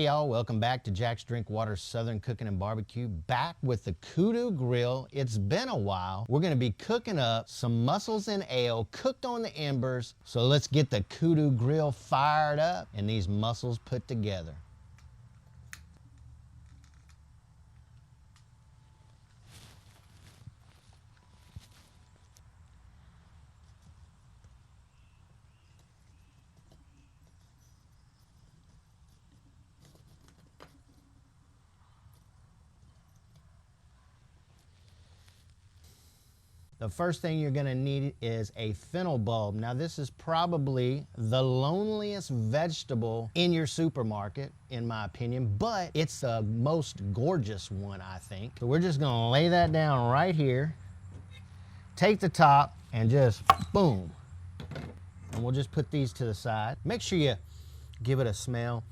Hey y'all, welcome back to Jaxx Drinkwater Southern Cooking and Barbecue, back with the Kudu Grill. It's been a while. We're gonna be cooking up some mussels and ale cooked on the embers. So let's get the Kudu Grill fired up and these mussels put together. The first thing you're gonna need is a fennel bulb. Now this is probably the loneliest vegetable in your supermarket, in my opinion, but it's the most gorgeous one, I think. So we're just gonna lay that down right here, take the top, and just boom. And we'll just put these to the side. Make sure you give it a smell.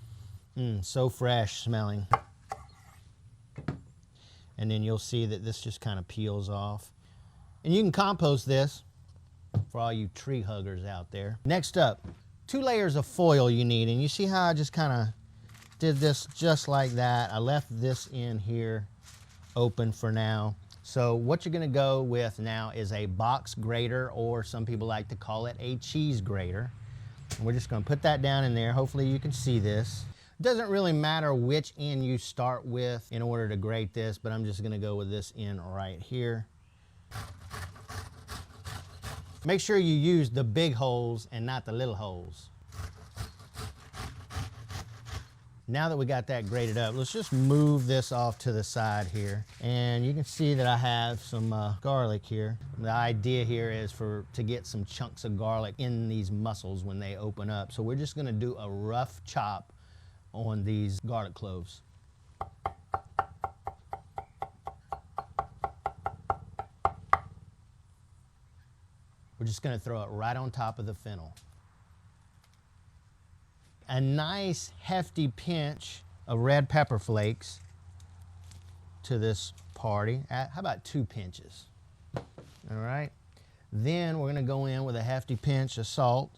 So fresh smelling. And then you'll see that this just kind of peels off. And you can compost this for all you tree huggers out there. Next up, 2 layers of foil you need. And you see how I just kind of did this just like that. I left this in here open for now. So what you're gonna go with now is a box grater, or some people like to call it a cheese grater. And we're just gonna put that down in there. Hopefully you can see this. It doesn't really matter which end you start with in order to grate this, but I'm just gonna go with this end right here. Make sure you use the big holes and not the little holes. Now that we got that grated up, let's just move this off to the side here. And you can see that I have some garlic here. The idea here is to get some chunks of garlic in these mussels when they open up. So we're just gonna do a rough chop on these garlic cloves. We're just gonna throw it right on top of the fennel. A nice hefty pinch of red pepper flakes to this party. How about 2 pinches? All right. Then we're gonna go in with a hefty pinch of salt,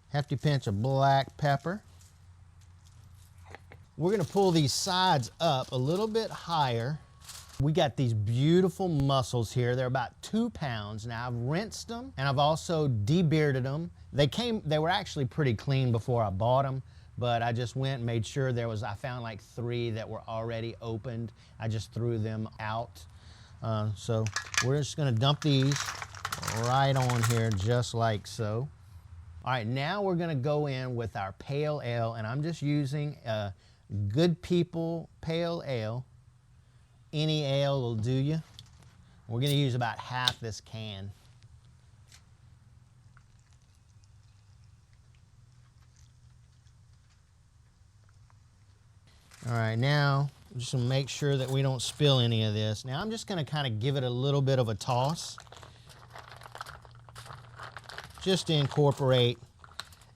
hefty pinch of black pepper. We're gonna pull these sides up a little bit higher. We got these beautiful mussels here. They're about 2 pounds. Now I've rinsed them and I've also debearded them. They were actually pretty clean before I bought them, but I just went and made sure I found like 3 that were already opened. I just threw them out. So we're just gonna dump these right on here just like so. All right, now we're gonna go in with our pale ale, and I'm just using a Good People pale ale. Any ale will do you. We're gonna use about half this can. All right, now I'm just gonna make sure that we don't spill any of this. Now I'm just gonna kind of give it a little bit of a toss, just to incorporate,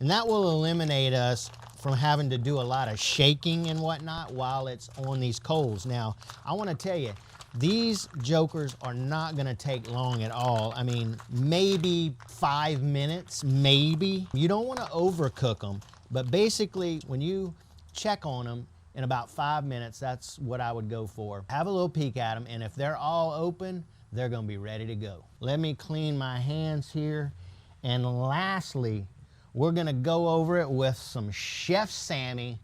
and that will eliminate us from having to do a lot of shaking and whatnot while it's on these coals. Now, I wanna tell you, these jokers are not gonna take long at all. I mean, maybe 5 minutes, maybe. You don't wanna overcook them, but basically, when you check on them in about 5 minutes, that's what I would go for. Have a little peek at them, and if they're all open, they're gonna be ready to go. Let me clean my hands here. And lastly, we're gonna go over it with some Chef Sammy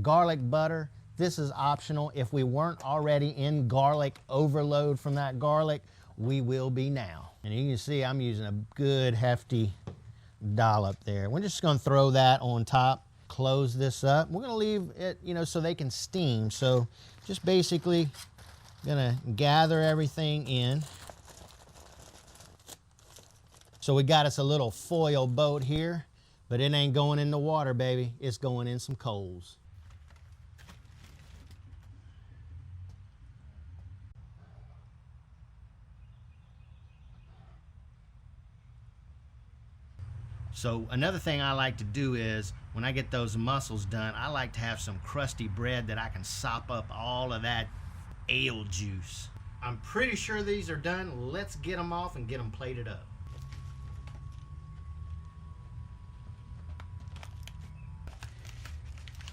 garlic butter. This is optional. If we weren't already in garlic overload from that garlic, we will be now. And you can see I'm using a good hefty dollop there. We're just gonna throw that on top, close this up. We're gonna leave it, so they can steam. So just basically gonna gather everything in. So we got us a little foil boat here. But it ain't going in the water, baby. It's going in some coals. So another thing I like to do is, when I get those mussels done, I like to have some crusty bread that I can sop up all of that ale juice. I'm pretty sure these are done. Let's get them off and get them plated up.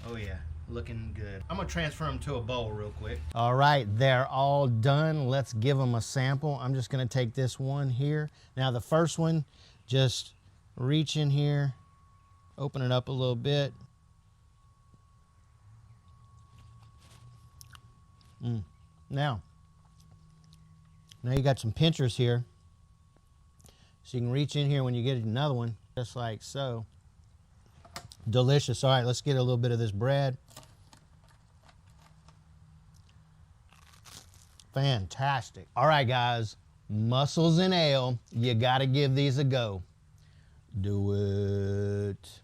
Oh yeah, looking good. I'm gonna transfer them to a bowl real quick. All right, they're all done. Let's give them a sample. I'm just gonna take this one here. Now the first one, just reach in here, open it up a little bit. Now you got some pinchers here. So you can reach in here when you get another one, just like so. Delicious. All right, let's get a little bit of this bread. Fantastic. All right, guys, mussels and ale. You got to give these a go. Do it.